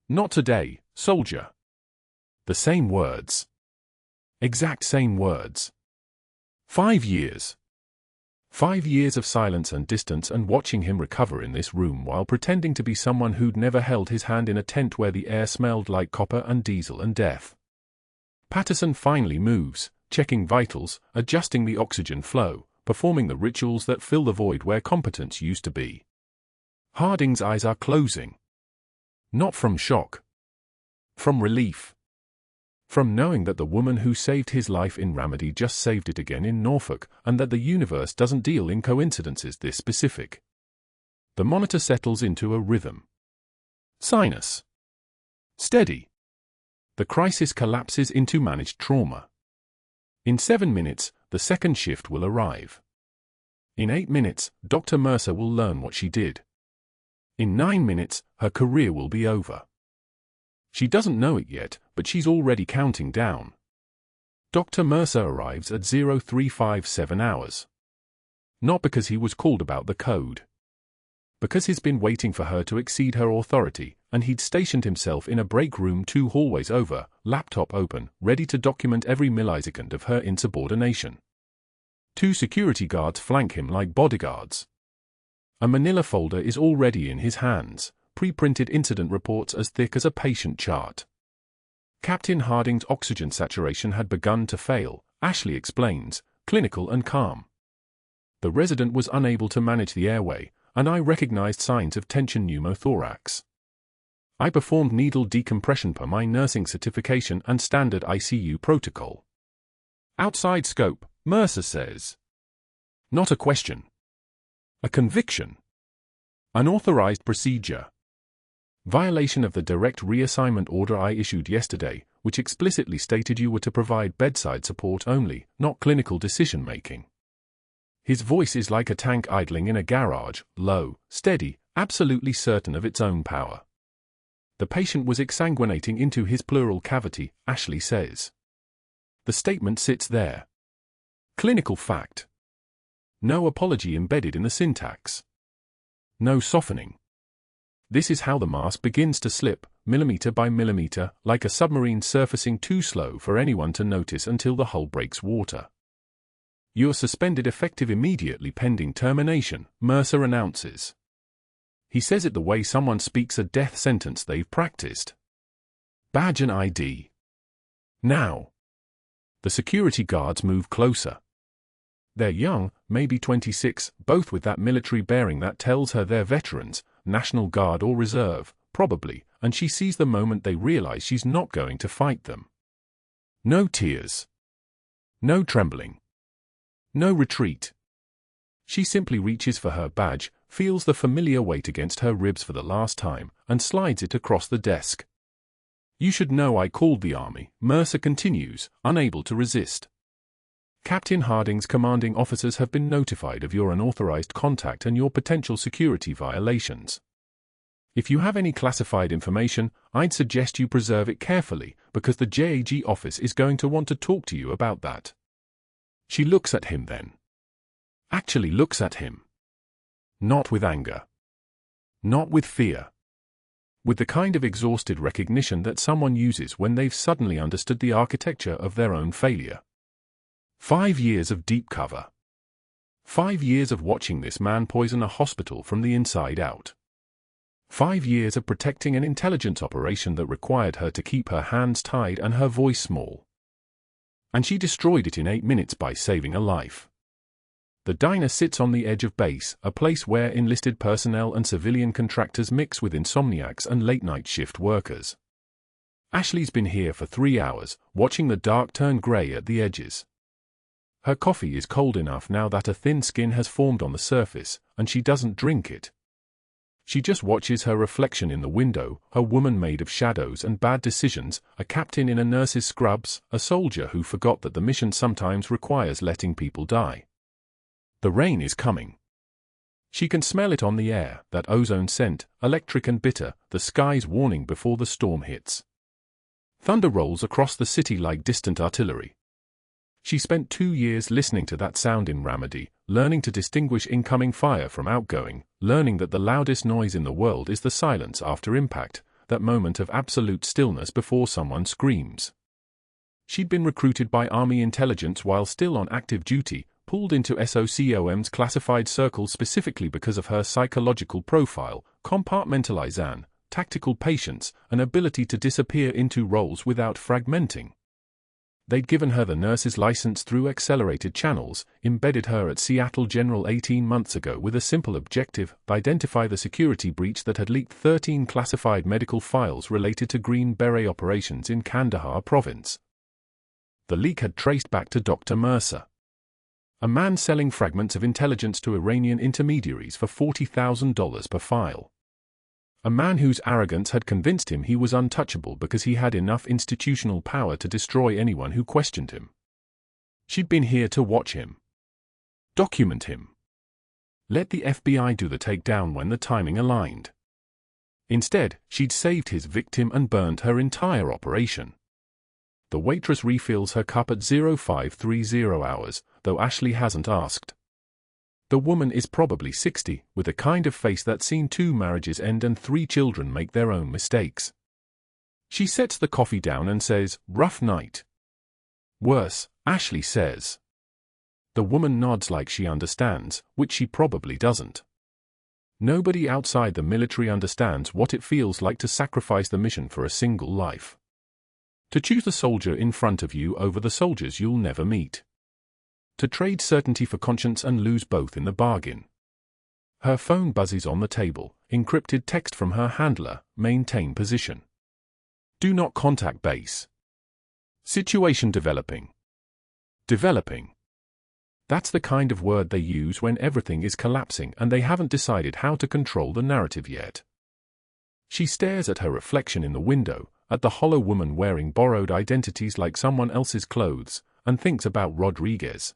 Not today, soldier. The same words. Exact same words. 5 years. 5 years of silence and distance and watching him recover in this room while pretending to be someone who'd never held his hand in a tent where the air smelled like copper and diesel and death. Patterson finally moves, checking vitals, adjusting the oxygen flow, performing the rituals that fill the void where competence used to be. Harding's eyes are closing. Not from shock. From relief. From knowing that the woman who saved his life in Ramadi just saved it again in Norfolk, and that the universe doesn't deal in coincidences this specific. The monitor settles into a rhythm. Sinus. Steady. The crisis collapses into managed trauma. In 7 minutes, the second shift will arrive. In 8 minutes, Dr. Mercer will learn what she did. In 9 minutes, her career will be over. She doesn't know it yet, but she's already counting down. Dr. Mercer arrives at 0357 hours. Not because he was called about the code. Because he's been waiting for her to exceed her authority, and he'd stationed himself in a break room 2 hallways over, laptop open, ready to document every millisecond of her insubordination. 2 security guards flank him like bodyguards. A manila folder is already in his hands, pre-printed incident reports as thick as a patient chart. Captain Harding's oxygen saturation had begun to fail, Ashley explains, clinical and calm. The resident was unable to manage the airway, and I recognized signs of tension pneumothorax. I performed needle decompression per my nursing certification and standard ICU protocol. Outside scope, Mercer says. Not a question. A conviction. Unauthorized procedure. Violation of the direct reassignment order I issued yesterday, which explicitly stated you were to provide bedside support only, not clinical decision-making. His voice is like a tank idling in a garage, low, steady, absolutely certain of its own power. The patient was exsanguinating into his pleural cavity, Ashley says. The statement sits there. Clinical fact. No apology embedded in the syntax. No softening. This is how the mask begins to slip, millimeter by millimeter, like a submarine surfacing too slow for anyone to notice until the hull breaks water. You're suspended effective immediately pending termination, Mercer announces. He says it the way someone speaks a death sentence they've practiced. Badge and ID. Now. The security guards move closer. They're young, maybe 26, both with that military bearing that tells her they're veterans, National Guard or Reserve, probably, and she sees the moment they realize she's not going to fight them. No tears. No trembling. No retreat. She simply reaches for her badge, feels the familiar weight against her ribs for the last time, and slides it across the desk. You should know I called the army, Mercer continues, unable to resist. Captain Harding's commanding officers have been notified of your unauthorized contact and your potential security violations. If you have any classified information, I'd suggest you preserve it carefully, because the JAG office is going to want to talk to you about that. She looks at him then. Actually looks at him. Not with anger. Not with fear. With the kind of exhausted recognition that someone uses when they've suddenly understood the architecture of their own failure. 5 years of deep cover. 5 years of watching this man poison a hospital from the inside out. 5 years of protecting an intelligence operation that required her to keep her hands tied and her voice small. And she destroyed it in 8 minutes by saving a life. The diner sits on the edge of base, a place where enlisted personnel and civilian contractors mix with insomniacs and late-night shift workers. Ashley's been here for 3 hours, watching the dark turn grey at the edges. Her coffee is cold enough now that a thin skin has formed on the surface, and she doesn't drink it. She just watches her reflection in the window, her woman made of shadows and bad decisions, a captain in a nurse's scrubs, a soldier who forgot that the mission sometimes requires letting people die. The rain is coming. She can smell it on the air, that ozone scent, electric and bitter, the sky's warning before the storm hits. Thunder rolls across the city like distant artillery. She spent 2 years listening to that sound in Ramadi, learning to distinguish incoming fire from outgoing, learning that the loudest noise in the world is the silence after impact, that moment of absolute stillness before someone screams. She'd been recruited by Army intelligence while still on active duty, pulled into SOCOM's classified circles specifically because of her psychological profile, compartmentalization, tactical patience, and ability to disappear into roles without fragmenting. They'd given her the nurse's license through accelerated channels, embedded her at Seattle General 18 months ago with a simple objective: identify the security breach that had leaked 13 classified medical files related to Green Beret operations in Kandahar province. The leak had traced back to Dr. Mercer, a man selling fragments of intelligence to Iranian intermediaries for $40,000 per file. A man whose arrogance had convinced him he was untouchable because he had enough institutional power to destroy anyone who questioned him. She'd been here to watch him. Document him. Let the FBI do the takedown when the timing aligned. Instead, she'd saved his victim and burned her entire operation. The waitress refills her cup at 0530 hours, though Ashley hasn't asked. The woman is probably 60, with a kind of face that's seen 2 marriages end and 3 children make their own mistakes. She sets the coffee down and says, "Rough night." "Worse," Ashley says. The woman nods like she understands, which she probably doesn't. Nobody outside the military understands what it feels like to sacrifice the mission for a single life. To choose the soldier in front of you over the soldiers you'll never meet. To trade certainty for conscience and lose both in the bargain. Her phone buzzes on the table, encrypted text from her handler, maintain position. Do not contact base. Situation developing. Developing. That's the kind of word they use when everything is collapsing and they haven't decided how to control the narrative yet. She stares at her reflection in the window, at the hollow woman wearing borrowed identities like someone else's clothes, and thinks about Rodriguez.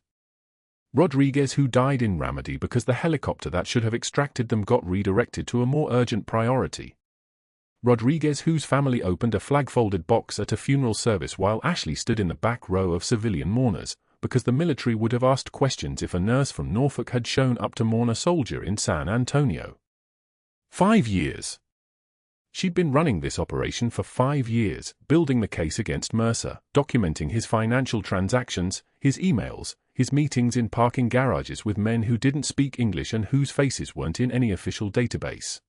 Rodriguez, who died in Ramadi because the helicopter that should have extracted them got redirected to a more urgent priority. Rodriguez, whose family opened a flag-folded box at a funeral service while Ashley stood in the back row of civilian mourners, because the military would have asked questions if a nurse from Norfolk had shown up to mourn a soldier in San Antonio. 5 years. She'd been running this operation for 5 years, building the case against Mercer, documenting his financial transactions, his emails, his meetings in parking garages with men who didn't speak English and whose faces weren't in any official database.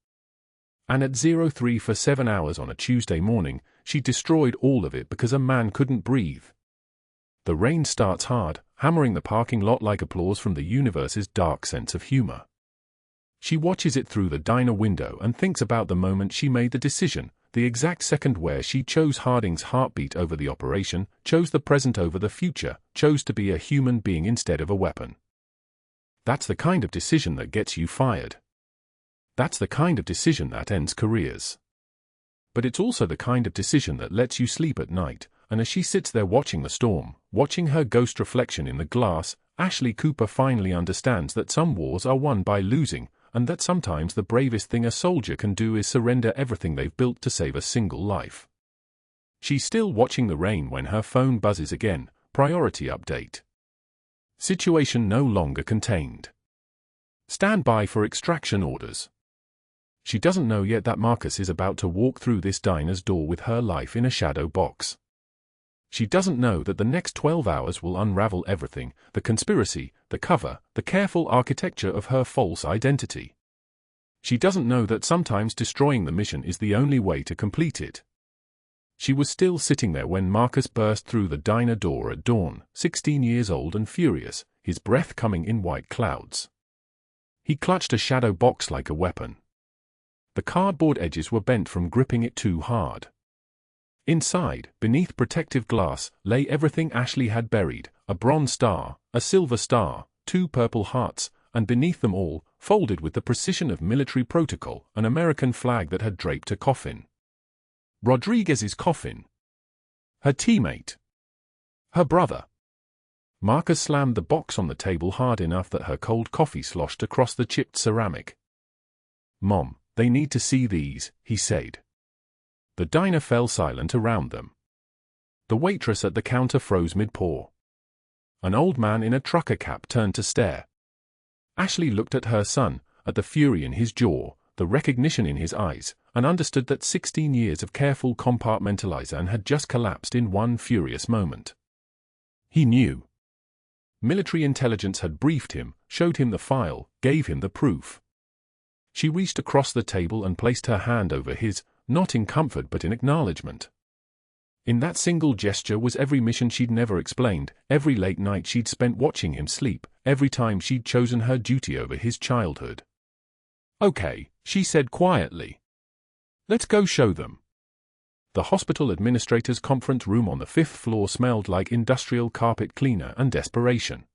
And at 03 for 7 hours on a Tuesday morning, she destroyed all of it because a man couldn't breathe. The rain starts hard, hammering the parking lot like applause from the universe's dark sense of humor. She watches it through the diner window and thinks about the moment she made the decision, the exact second where she chose Harding's heartbeat over the operation, chose the present over the future, chose to be a human being instead of a weapon. That's the kind of decision that gets you fired. That's the kind of decision that ends careers. But it's also the kind of decision that lets you sleep at night, and as she sits there watching the storm, watching her ghost reflection in the glass, Ashley Cooper finally understands that some wars are won by losing, and that sometimes the bravest thing a soldier can do is surrender everything they've built to save a single life. She's still watching the rain when her phone buzzes again, priority update. Situation no longer contained. Stand by for extraction orders. She doesn't know yet that Marcus is about to walk through this diner's door with her life in a shadow box. She doesn't know that the next 12 hours will unravel everything, the conspiracy, the cover, the careful architecture of her false identity. She doesn't know that sometimes destroying the mission is the only way to complete it. She was still sitting there when Marcus burst through the diner door at dawn, 16 years old and furious, his breath coming in white clouds. He clutched a shadow box like a weapon. The cardboard edges were bent from gripping it too hard. Inside, beneath protective glass, lay everything Ashley had buried, a bronze star, a silver star, 2 purple hearts, and beneath them all, folded with the precision of military protocol, an American flag that had draped a coffin. Rodriguez's coffin. Her teammate. Her brother. Marcus slammed the box on the table hard enough that her cold coffee sloshed across the chipped ceramic. "Mom, they need to see these," he said. The diner fell silent around them. The waitress at the counter froze mid-pour. An old man in a trucker cap turned to stare. Ashley looked at her son, at the fury in his jaw, the recognition in his eyes, and understood that 16 years of careful compartmentalization had just collapsed in one furious moment. He knew. Military intelligence had briefed him, showed him the file, gave him the proof. She reached across the table and placed her hand over his, not in comfort but in acknowledgement. In that single gesture was every mission she'd never explained, every late night she'd spent watching him sleep, every time she'd chosen her duty over his childhood. "Okay," she said quietly. "Let's go show them." The hospital administrator's conference room on the 5th floor smelled like industrial carpet cleaner and desperation.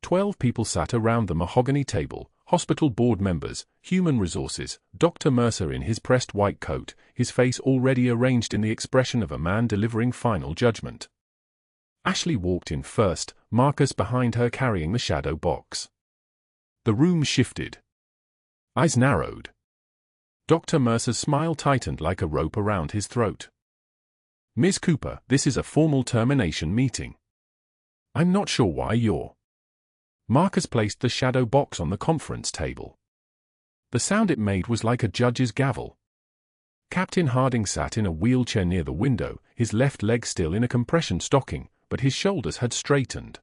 12 people sat around the mahogany table, hospital board members, human resources, Dr. Mercer in his pressed white coat, his face already arranged in the expression of a man delivering final judgment. Ashley walked in first, Marcus behind her carrying the shadow box. The room shifted. Eyes narrowed. Dr. Mercer's smile tightened like a rope around his throat. "Ms. Cooper, this is a formal termination meeting. I'm not sure why you're—" Marcus placed the shadow box on the conference table. The sound it made was like a judge's gavel. Captain Harding sat in a wheelchair near the window, his left leg still in a compression stocking, but his shoulders had straightened.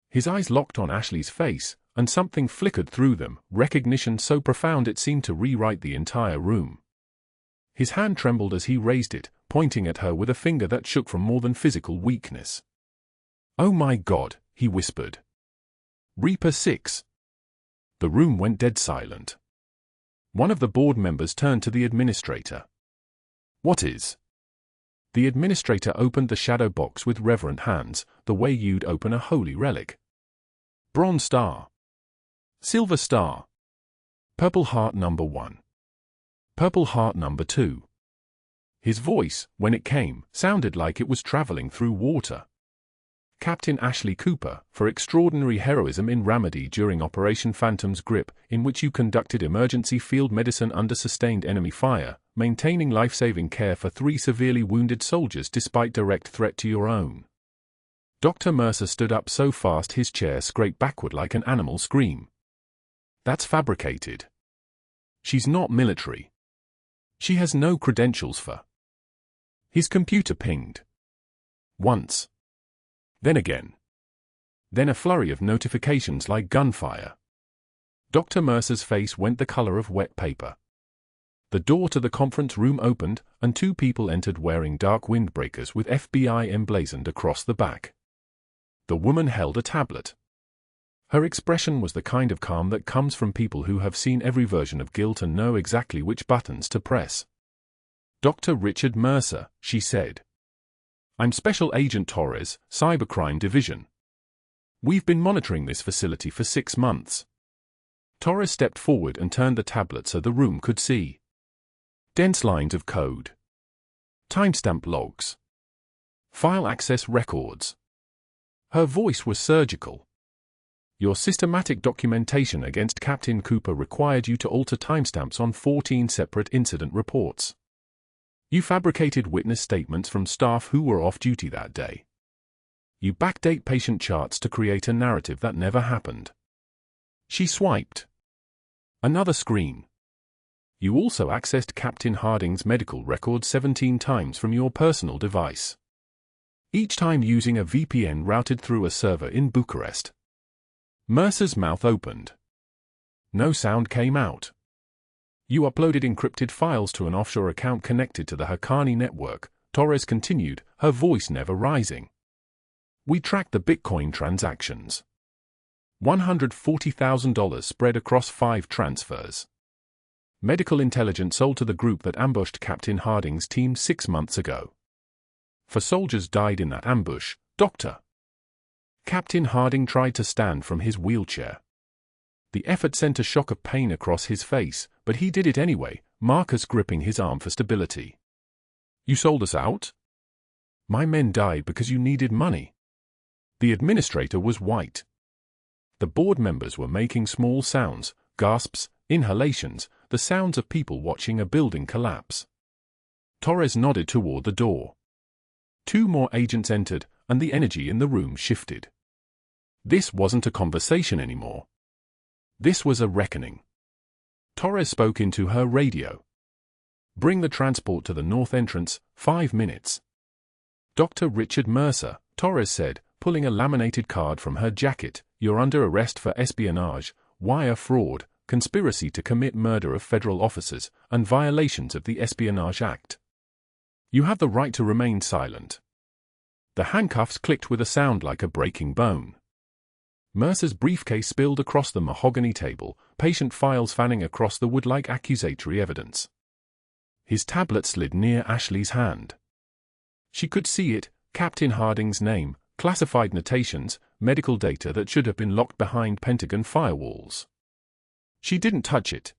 His eyes locked on Ashley's face, and something flickered through them, recognition so profound it seemed to rewrite the entire room. His hand trembled as he raised it, pointing at her with a finger that shook from more than physical weakness. "Oh my God," he whispered. "Reaper 6. The room went dead silent. One of the board members turned to the administrator. "What is?" The administrator opened the shadow box with reverent hands, the way you'd open a holy relic. "Bronze star. Silver star. Purple heart number 1. Purple heart number 2. His voice, when it came, sounded like it was traveling through water. "Captain Ashley Cooper, for extraordinary heroism in Ramadi during Operation Phantom's Grip, in which you conducted emergency field medicine under sustained enemy fire, maintaining life-saving care for 3 severely wounded soldiers despite direct threat to your own." Dr. Mercer stood up so fast his chair scraped backward like an animal scream. "That's fabricated. She's not military. She has no credentials for—" His computer pinged. Once. Then again. Then a flurry of notifications like gunfire. Dr. Mercer's face went the color of wet paper. The door to the conference room opened, and 2 people entered wearing dark windbreakers with FBI emblazoned across the back. The woman held a tablet. Her expression was the kind of calm that comes from people who have seen every version of guilt and know exactly which buttons to press. "Dr. Richard Mercer," she said. "I'm Special Agent Torres, Cybercrime Division. We've been monitoring this facility for 6 months." Torres stepped forward and turned the tablet so the room could see. Dense lines of code. Timestamp logs. File access records. Her voice was surgical. "Your systematic documentation against Captain Cooper required you to alter timestamps on 14 separate incident reports. You fabricated witness statements from staff who were off duty that day. You backdate patient charts to create a narrative that never happened." She swiped. Another screen. "You also accessed Captain Harding's medical records 17 times from your personal device. Each time using a VPN routed through a server in Bucharest." Mercer's mouth opened. No sound came out. "You uploaded encrypted files to an offshore account connected to the Haqqani network," Torres continued, her voice never rising. "We tracked the Bitcoin transactions. $140,000 spread across 5 transfers. Medical intelligence sold to the group that ambushed Captain Harding's team 6 months ago. 4 soldiers died in that ambush, Dr." Captain Harding tried to stand from his wheelchair. The effort sent a shock of pain across his face, but he did it anyway, Marcus gripping his arm for stability. "You sold us out? My men died because you needed money." The administrator was white. The board members were making small sounds, gasps, inhalations, the sounds of people watching a building collapse. Torres nodded toward the door. 2 more agents entered, and the energy in the room shifted. This wasn't a conversation anymore. This was a reckoning. Torres spoke into her radio. "Bring the transport to the north entrance, 5 minutes." "Dr. Richard Mercer," Torres said, pulling a laminated card from her jacket, "you're under arrest for espionage, wire fraud, conspiracy to commit murder of federal officers, and violations of the Espionage Act. You have the right to remain silent." The handcuffs clicked with a sound like a breaking bone. Mercer's briefcase spilled across the mahogany table, patient files fanning across the wood like accusatory evidence. His tablet slid near Ashley's hand. She could see it, Captain Harding's name, classified notations, medical data that should have been locked behind Pentagon firewalls. She didn't touch it.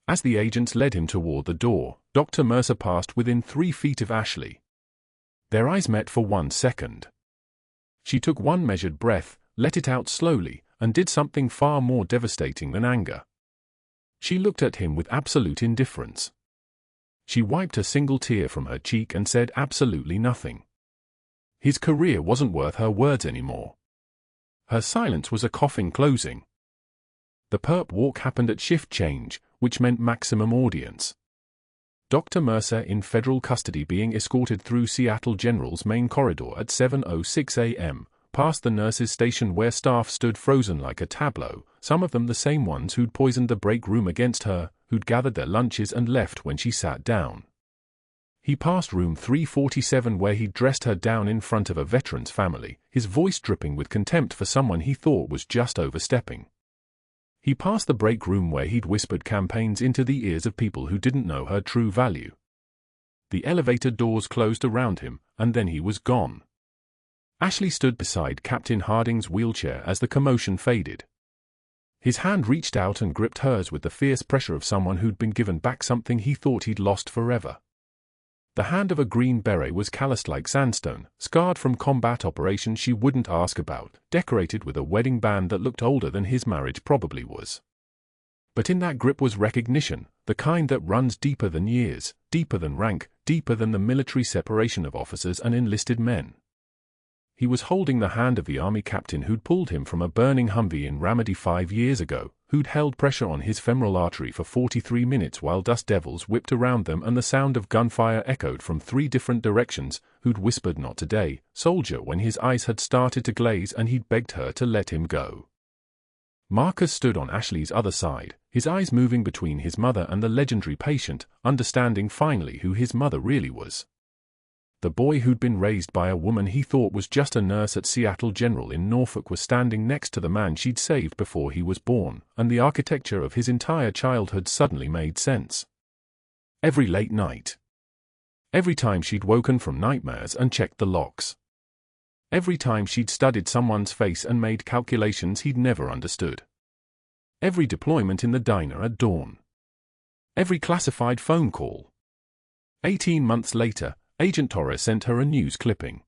As the agents led him toward the door, Dr. Mercer passed within 3 feet of Ashley. Their eyes met for 1 second. She took one measured breath, let it out slowly, and did something far more devastating than anger. She looked at him with absolute indifference. She wiped a single tear from her cheek and said absolutely nothing. His career wasn't worth her words anymore. Her silence was a coffin closing. The perp walk happened at shift change, which meant maximum audience. Dr. Mercer in federal custody being escorted through Seattle General's main corridor at 7:06 a.m., past the nurses' station where staff stood frozen like a tableau, some of them the same ones who'd poisoned the break room against her, who'd gathered their lunches and left when she sat down. He passed room 347 where he'd dressed her down in front of a veteran's family, his voice dripping with contempt for someone he thought was just overstepping. He passed the break room where he'd whispered campaigns into the ears of people who didn't know her true value. The elevator doors closed around him, and then he was gone. Ashley stood beside Captain Harding's wheelchair as the commotion faded. His hand reached out and gripped hers with the fierce pressure of someone who'd been given back something he thought he'd lost forever. The hand of a Green Beret was calloused like sandstone, scarred from combat operations she wouldn't ask about, decorated with a wedding band that looked older than his marriage probably was. But in that grip was recognition, the kind that runs deeper than years, deeper than rank, deeper than the military separation of officers and enlisted men. He was holding the hand of the army captain who'd pulled him from a burning Humvee in Ramadi 5 years ago, who'd held pressure on his femoral artery for 43 minutes while dust devils whipped around them and the sound of gunfire echoed from 3 different directions, who'd whispered "not today, soldier" when his eyes had started to glaze and he'd begged her to let him go. Marcus stood on Ashley's other side, his eyes moving between his mother and the legendary patient, understanding finally who his mother really was. The boy who'd been raised by a woman he thought was just a nurse at Seattle General in Norfolk was standing next to the man she'd saved before he was born, and the architecture of his entire childhood suddenly made sense. Every late night. Every time she'd woken from nightmares and checked the locks. Every time she'd studied someone's face and made calculations he'd never understood. Every deployment in the diner at dawn. Every classified phone call. 18 months later, Agent Torres sent her a news clipping.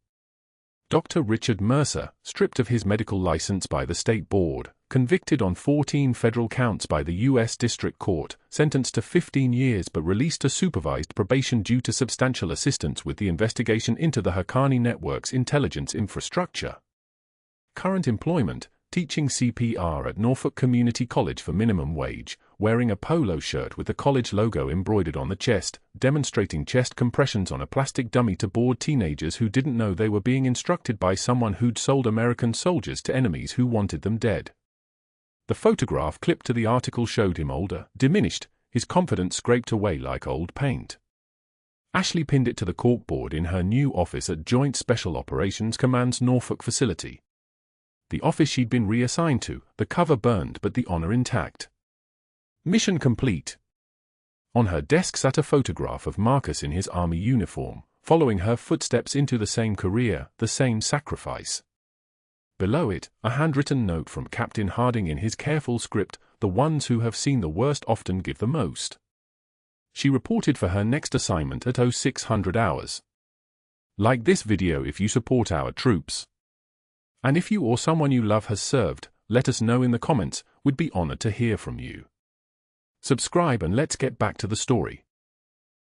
Dr. Richard Mercer, stripped of his medical license by the state board, convicted on 14 federal counts by the U.S. District Court, sentenced to 15 years but released to supervised probation due to substantial assistance with the investigation into the Haqqani Network's intelligence infrastructure. Current employment: teaching CPR at Norfolk Community College for minimum wage, wearing a polo shirt with the college logo embroidered on the chest, demonstrating chest compressions on a plastic dummy to bored teenagers who didn't know they were being instructed by someone who'd sold American soldiers to enemies who wanted them dead. The photograph clipped to the article showed him older, diminished, his confidence scraped away like old paint. Ashley pinned it to the corkboard in her new office at Joint Special Operations Command's Norfolk facility. The office she'd been reassigned to, the cover burned but the honor intact. Mission complete. On her desk sat a photograph of Marcus in his army uniform, following her footsteps into the same career, the same sacrifice. Below it, a handwritten note from Captain Harding in his careful script: "The ones who have seen the worst often give the most." She reported for her next assignment at 0600 hours. Like this video if you support our troops. And if you or someone you love has served, let us know in the comments, we'd be honored to hear from you. Subscribe and let's get back to the story.